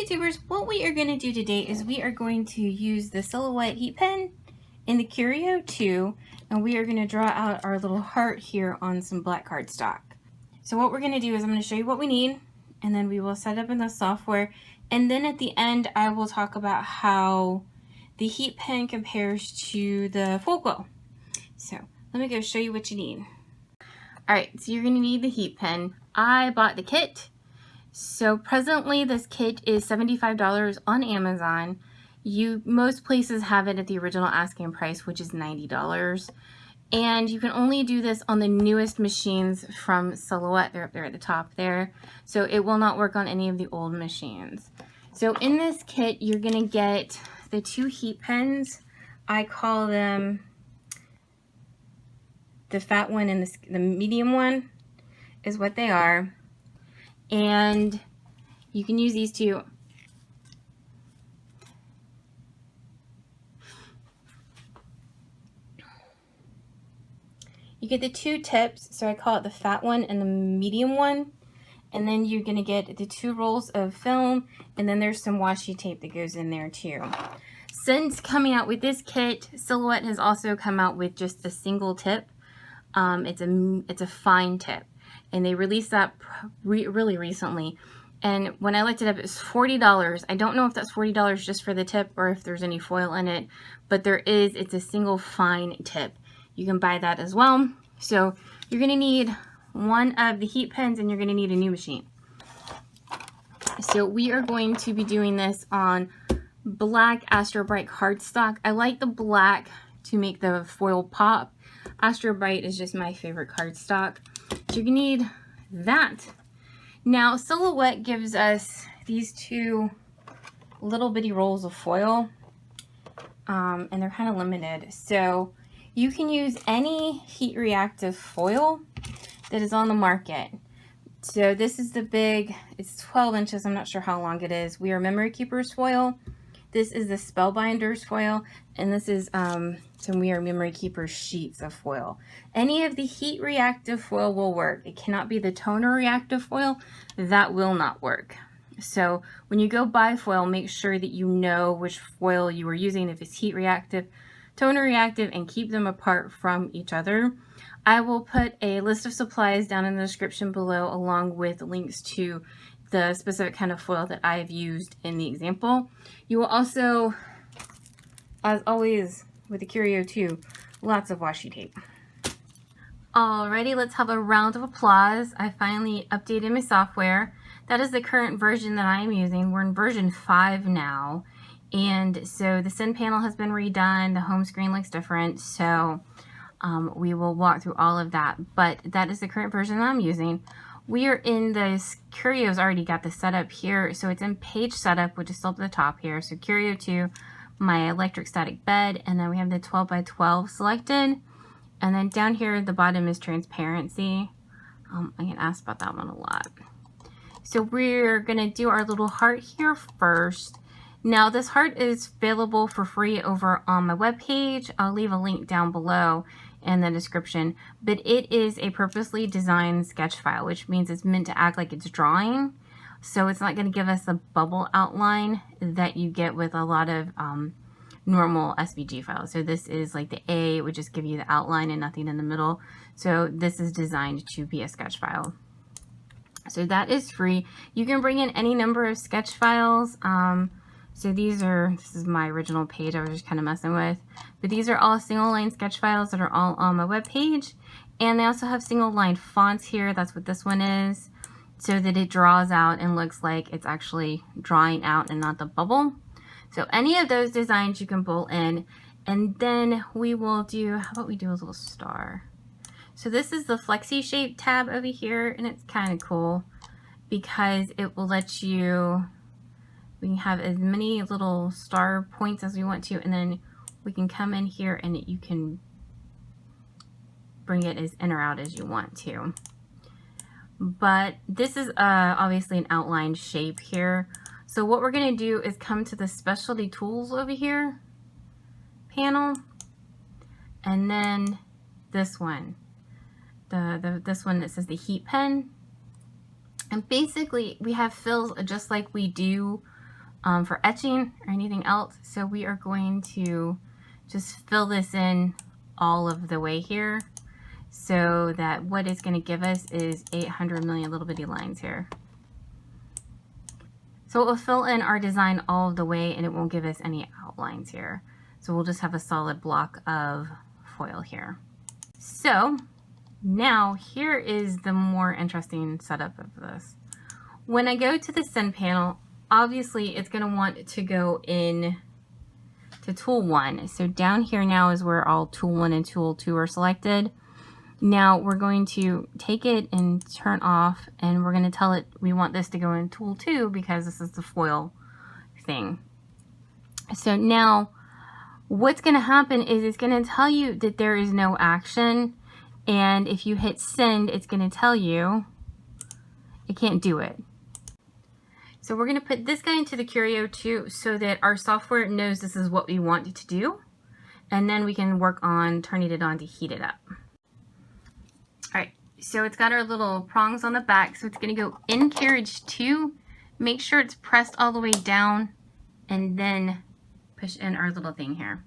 YouTubers, what we are going to do today is we are going to use the Silhouette heat pen in the Curio 2, and we are going to draw out our little heart here on some black cardstock. So what we're going to do is I'm going to show you what we need, and then we will set up in the software, and then at the end I will talk about how the heat pen compares to the foil quill. So let me go show you what you need. Alright, so you're going to need the heat pen. I bought the kit. So presently this kit is $75 on Amazon. Most places have it at the original asking price, which is $90. And you can only do this on the newest machines from Silhouette. They're up there at the top there. So it will not work on any of the old machines. So in this kit, you're gonna get the two heat pens. I call them the fat one and the medium one is what they are. And you can use these two. You get the two tips, so I call it the fat one and the medium one. And then you're gonna get the two rolls of film, and then there's some washi tape that goes in there too. Since coming out with this kit, Silhouette has also come out with just a single tip. It's a fine tip. And they released that really recently. And when I looked it up, it was $40. I don't know if that's $40 just for the tip or if there's any foil in it, but it's a single fine tip. You can buy that as well. So you're gonna need one of the heat pens and you're gonna need a new machine. So we are going to be doing this on black AstroBright cardstock. I like the black to make the foil pop. AstroBright is just my favorite cardstock. So you're gonna need that. Now Silhouette gives us these two little bitty rolls of foil, and they're kind of limited. So you can use any heat reactive foil that is on the market. So this is the big, it's 12 inches, I'm not sure how long it is. We are Memory Keepers foil. This is the Spellbinders foil, and this is some We Are Memory Keepers sheets of foil. Any of the heat reactive foil will work. It cannot be the toner reactive foil. That will not work. So when you go buy foil, make sure that you know which foil you are using, if it's heat reactive, toner reactive, and keep them apart from each other. I will put a list of supplies down in the description below, along with links to the specific kind of foil that I've used in the example. You will also, as always with the Curio 2, lots of washi tape. Alrighty, let's have a round of applause. I finally updated my software. That is the current version that I'm using. We're in version 5 now. And so the send panel has been redone. The home screen looks different. So we will walk through all of that. But that is the current version that I'm using. We are in this, Curio's already got the setup here, so it's in page setup, which is still at the top here. So Curio 2, my electric static bed, and then we have the 12 by 12 selected. And then down here at the bottom is transparency. I get asked about that one a lot. So we're gonna do our little heart here first. Now this heart is available for free over on my webpage. I'll leave a link down below in the description, but it is a purposely designed sketch file, which means it's meant to act like it's drawing. So it's not going to give us the bubble outline that you get with a lot of normal SVG files. So this is like the A, would just give you the outline and nothing in the middle. So this is designed to be a sketch file. So that is free. You can bring in any number of sketch files. So this is my original page I was just kind of messing with. But these are all single line sketch files that are all on my web page. And they also have single line fonts here. That's what this one is. So that it draws out and looks like it's actually drawing out and not the bubble. So any of those designs you can pull in. And then we will do, how about we do a little star? So this is the Flexi Shape tab over here. And it's kind of cool because it will let you, we can have as many little star points as we want to, and then we can come in here and you can bring it as in or out as you want to. But this is obviously an outlined shape here. So what we're gonna do is come to the specialty tools over here panel, and then this one, this one that says the heat pen. And basically we have fills just like we do for etching or anything else. So we are going to just fill this in all of the way here, so that what it's going to give us is 800 million little bitty lines here. So it will fill in our design all of the way, and it won't give us any outlines here. So we'll just have a solid block of foil here. So now here is the more interesting setup of this. When I go to the send panel, obviously it's going to want to go in to tool 1. So down here now is where all tool 1 and tool 2 are selected. Now we're going to take it and turn off, and we're going to tell it we want this to go in tool 2 because this is the foil thing. So now what's going to happen is it's going to tell you that there is no action, and if you hit send, it's going to tell you it can't do it. So we're going to put this guy into the Curio too, so that our software knows this is what we want it to do, and then we can work on turning it on to heat it up. Alright, so it's got our little prongs on the back, so it's going to go in carriage 2, make sure it's pressed all the way down, and then push in our little thing here.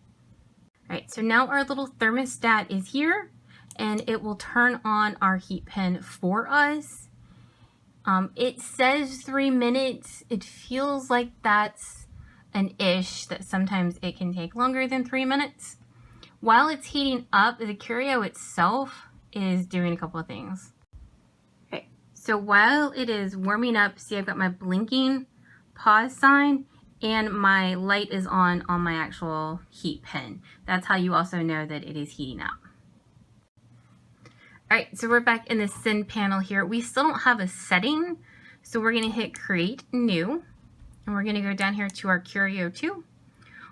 Alright, so now our little thermostat is here, and it will turn on our heat pen for us. It says 3 minutes. It feels like that's an ish, that sometimes it can take longer than 3 minutes. While it's heating up, the Curio itself is doing a couple of things. Okay, so while it is warming up, see I've got my blinking pause sign, and my light is on my actual heat pen. That's how you also know that it is heating up. Alright, so we're back in the send panel here. We still don't have a setting, so we're going to hit create new, and we're going to go down here to our Curio 2.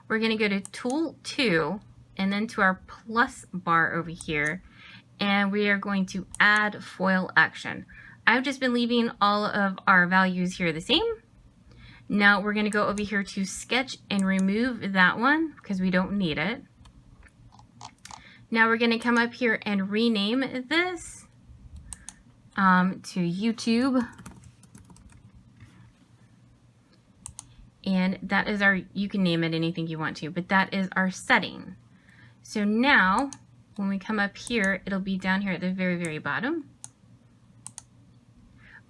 We're going to go to tool 2, and then to our plus bar over here, and we are going to add foil action. I've just been leaving all of our values here the same. Now we're going to go over here to sketch and remove that one because we don't need it. Now we're going to come up here and rename this to YouTube. And that is our, you can name it anything you want to, but that is our setting. So now when we come up here, it'll be down here at the very, very bottom.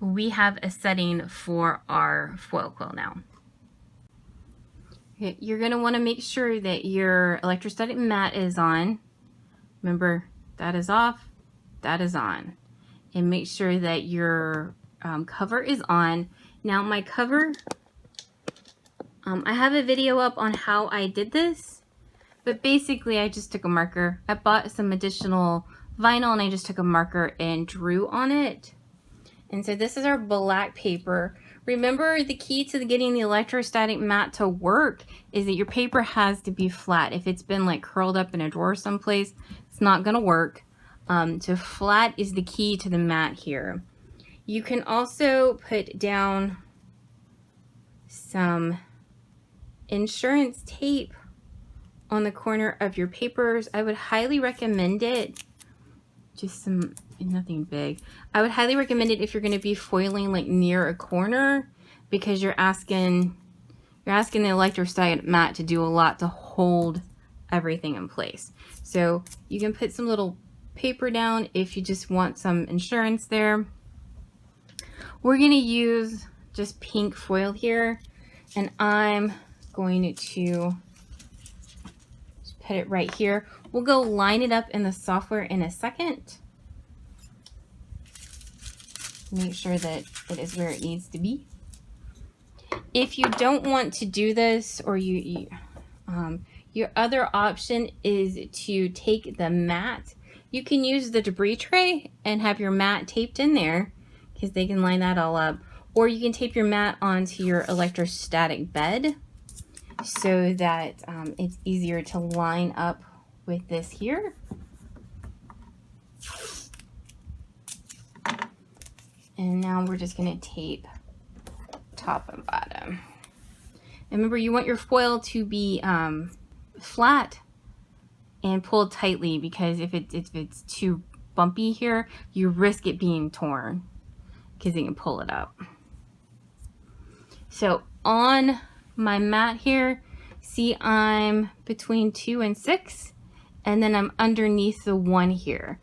We have a setting for our foil quill now. Okay, you're going to want to make sure that your electrostatic mat is on. Remember, that is off, that is on. And make sure that your cover is on. Now my cover, I have a video up on how I did this, but basically I just took a marker. I bought some additional vinyl and I just took a marker and drew on it. And so this is our black paper. Remember, the key to getting the electrostatic mat to work is that your paper has to be flat. If it's been like curled up in a drawer someplace, it's not going to work. So flat is the key to the mat here. You can also put down some insurance tape on the corner of your papers. I would highly recommend it. Just some, nothing big. I would highly recommend it if you're going to be foiling like near a corner, because you're asking the electrostatic mat to do a lot to hold everything in place. So you can put some little paper down if you just want some insurance there. We're going to use just pink foil here, and I'm going to just put it right here. We'll go line it up in the software in a second. Make sure that it is where it needs to be. If you don't want to do this, or your other option is to take the mat. You can use the debris tray and have your mat taped in there, because they can line that all up. Or you can tape your mat onto your electrostatic bed so that it's easier to line up with this here. And now we're just going to tape top and bottom. And remember, you want your foil to be flat and pulled tightly, because if it's too bumpy here, you risk it being torn because you can pull it up. So on my mat here, see I'm between 2 and 6, and then I'm underneath the 1 here,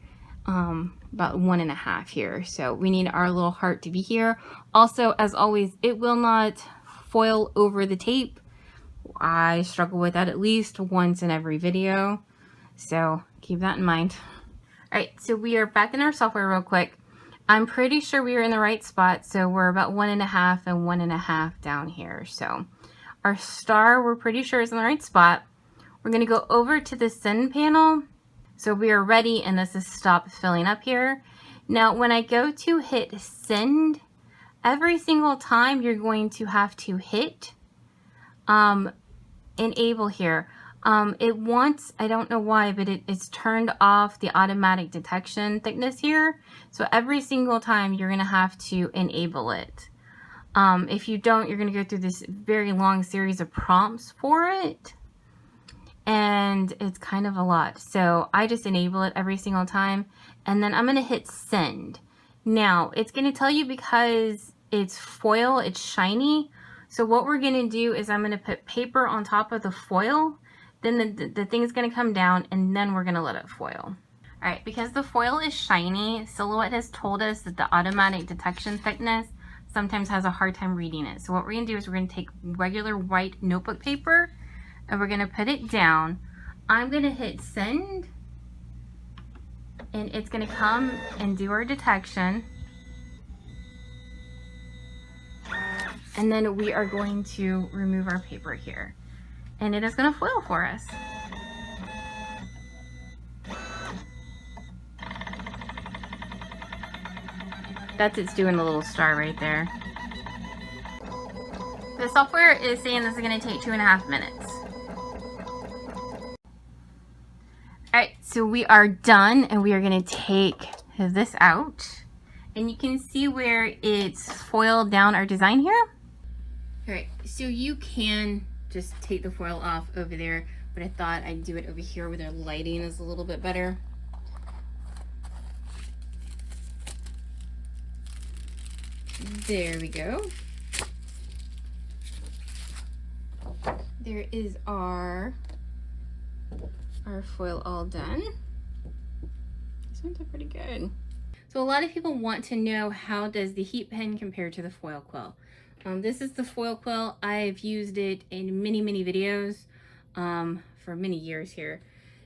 about 1.5 here. So we need our little heart to be here. Also, as always, it will not foil over the tape. I struggle with that at least once in every video, so keep that in mind. All right, so we are back in our software real quick. I'm pretty sure we are in the right spot, so we're about 1.5 and 1.5 down here. So our star, we're pretty sure is in the right spot. We're gonna go over to the send panel. So we are ready, and this is stop filling up here. Now, when I go to hit send, every single time you're going to have to hit enable here. It wants, I don't know why, but it's turned off the automatic detection thickness here. So every single time you're gonna have to enable it. If you don't, you're gonna go through this very long series of prompts for it. And it's kind of a lot. So I just enable it every single time. And then I'm gonna hit send. Now, it's gonna tell you because it's foil, it's shiny. So what we're gonna do is I'm gonna put paper on top of the foil. Then the thing is gonna come down, and then we're gonna let it foil. All right, because the foil is shiny, Silhouette has told us that the automatic detection thickness sometimes has a hard time reading it. So what we're gonna do is we're gonna take regular white notebook paper and we're gonna put it down. I'm gonna hit send, and it's gonna come and do our detection. And then we are going to remove our paper here. And it is going to foil for us. It's doing a little star right there. The software is saying this is going to take 2.5 minutes. Alright, so we are done, and we are going to take this out. And you can see where it's foiled down our design here. Alright, so you can just take the foil off over there, but I thought I'd do it over here where the lighting is a little bit better. There we go. There is our foil all done. This one's pretty good. So a lot of people want to know, how does the heat pen compare to the foil quill? This is the foil quill. I've used it in many videos for many years here.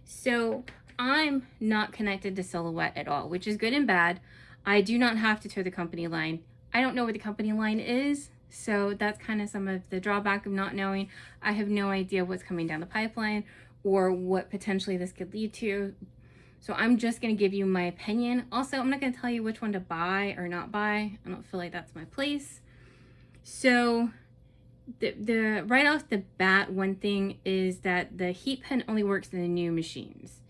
So I'm not connected to Silhouette at all, which is good and bad. I do not have to toe the company line. I don't know what the company line is, so that's kind of some of the drawback of not knowing. I have no idea what's coming down the pipeline or what potentially this could lead to. So I'm just going to give you my opinion. Also, I'm not going to tell you which one to buy or not buy. I don't feel like that's my place. So the right off the bat, one thing is that the heat pen only works in the new machines.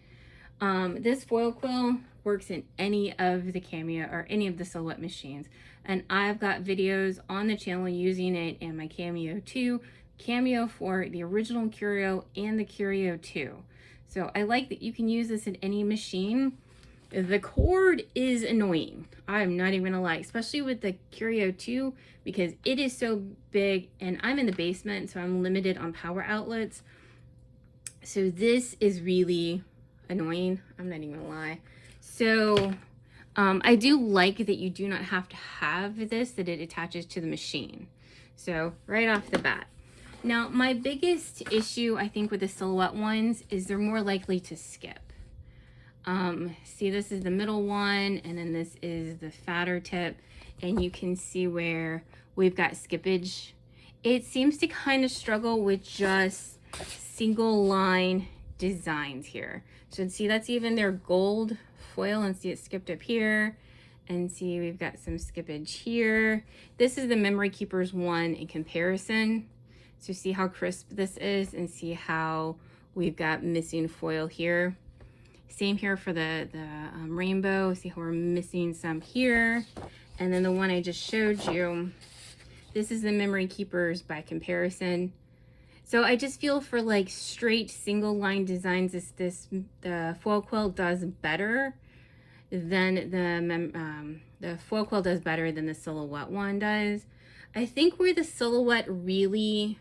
This foil quill works in any of the Cameo or any of the Silhouette machines. And I've got videos on the channel using it in my Cameo 2, Cameo for the original Curio, and the Curio 2. So I like that you can use this in any machine. The cord is annoying. I'm not even gonna lie, especially with the Curio 2, because it is so big and I'm in the basement, so I'm limited on power outlets. So this is really annoying. I'm not even gonna lie. So I do like that you do not have to have this, that it attaches to the machine. So right off the bat. Now, my biggest issue, I think, with the Silhouette ones is they're more likely to skip. See, this is the middle one, and then this is the fatter tip, and you can see where we've got skippage. It seems to kind of struggle with just single line designs here. So see, that's even their gold foil, and see it skipped up here, and see we've got some skippage here. This is the Memory Keepers one in comparison. So see how crisp this is, and see how we've got missing foil here. Same here for the rainbow. See how we're missing some here. And then the one I just showed you, this is the Memory Keepers by comparison. So I just feel for like straight single line designs, the foil quill does better than the foil quill does better than the Silhouette one does. I think where the Silhouette really,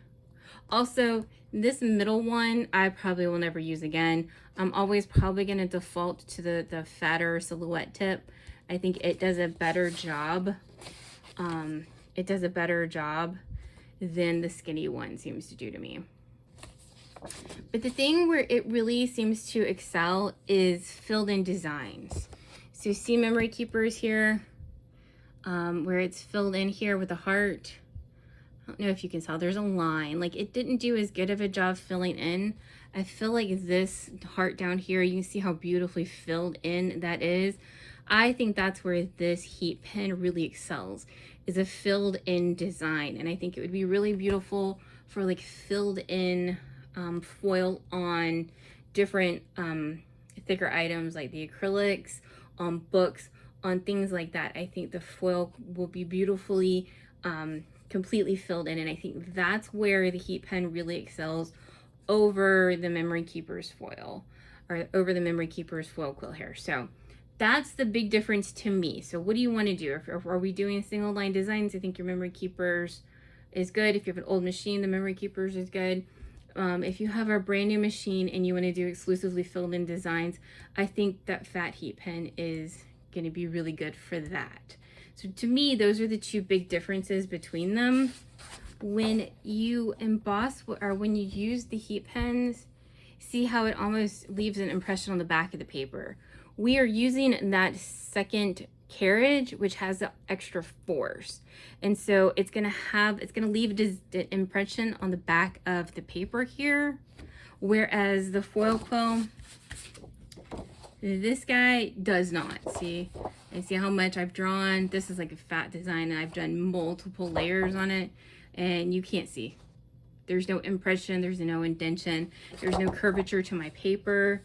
Also, this middle one, I probably will never use again. I'm always probably going to default to the fatter Silhouette tip. I think it does a better job. It does a better job than the skinny one seems to do to me. But the thing where it really seems to excel is filled in designs. So you see memory keepers here, where it's filled in here with a heart. I don't know if you can tell, there's a line. Like, it didn't do as good of a job filling in. I feel like this heart down here, you can see how beautifully filled in that is. I think that's where this heat pen really excels, is a filled in design. And I think it would be really beautiful for like filled in foil on different thicker items like the acrylics, on books, on things like that. I think the foil will be beautifully completely filled in, and I think that's where the heat pen really excels over the memory keeper's foil, or over the memory keeper's foil quill hair. So that's the big difference to me. So what do you want to do? If are we doing single line designs, I think your memory keepers is good. If you have an old machine, the memory keepers is good. If you have a brand new machine and you want to do exclusively filled in designs, I think that fat heat pen is going to be really good for that. So to me, those are the two big differences between them. When you emboss, or when you use the heat pens, see how it almost leaves an impression on the back of the paper. We are using that second carriage, which has the extra force, and so it's gonna leave an impression on the back of the paper here, whereas the foil quill, this guy does not. See, and see how much I've drawn. This is like a fat design, and I've done multiple layers on it, and you can't see. There's no impression, there's no indentation, there's no curvature to my paper.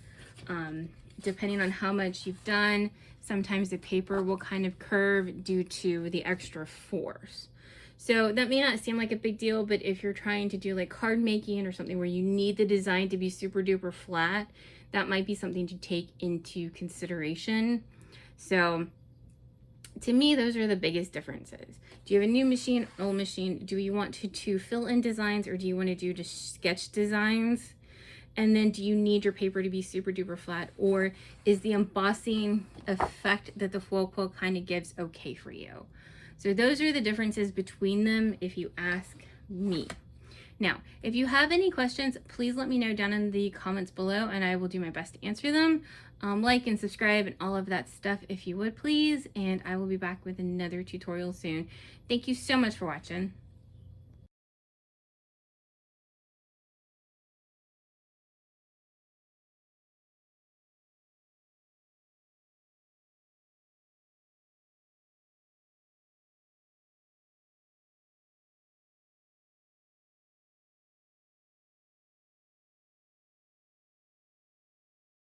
Depending on how much you've done, sometimes the paper will kind of curve due to the extra force. So that may not seem like a big deal, but if you're trying to do like card making or something where you need the design to be super duper flat, that might be something to take into consideration. So to me, those are the biggest differences. Do you have a new machine, old machine? Do you want to fill in designs, or do you want to do just sketch designs? And then do you need your paper to be super duper flat, or is the embossing effect that the foil quill kind of gives okay for you? So those are the differences between them if you ask me. Now, if you have any questions, please let me know down in the comments below, and I will do my best to answer them. Like and subscribe and all of that stuff if you would please, and I will be back with another tutorial soon. Thank you so much for watching.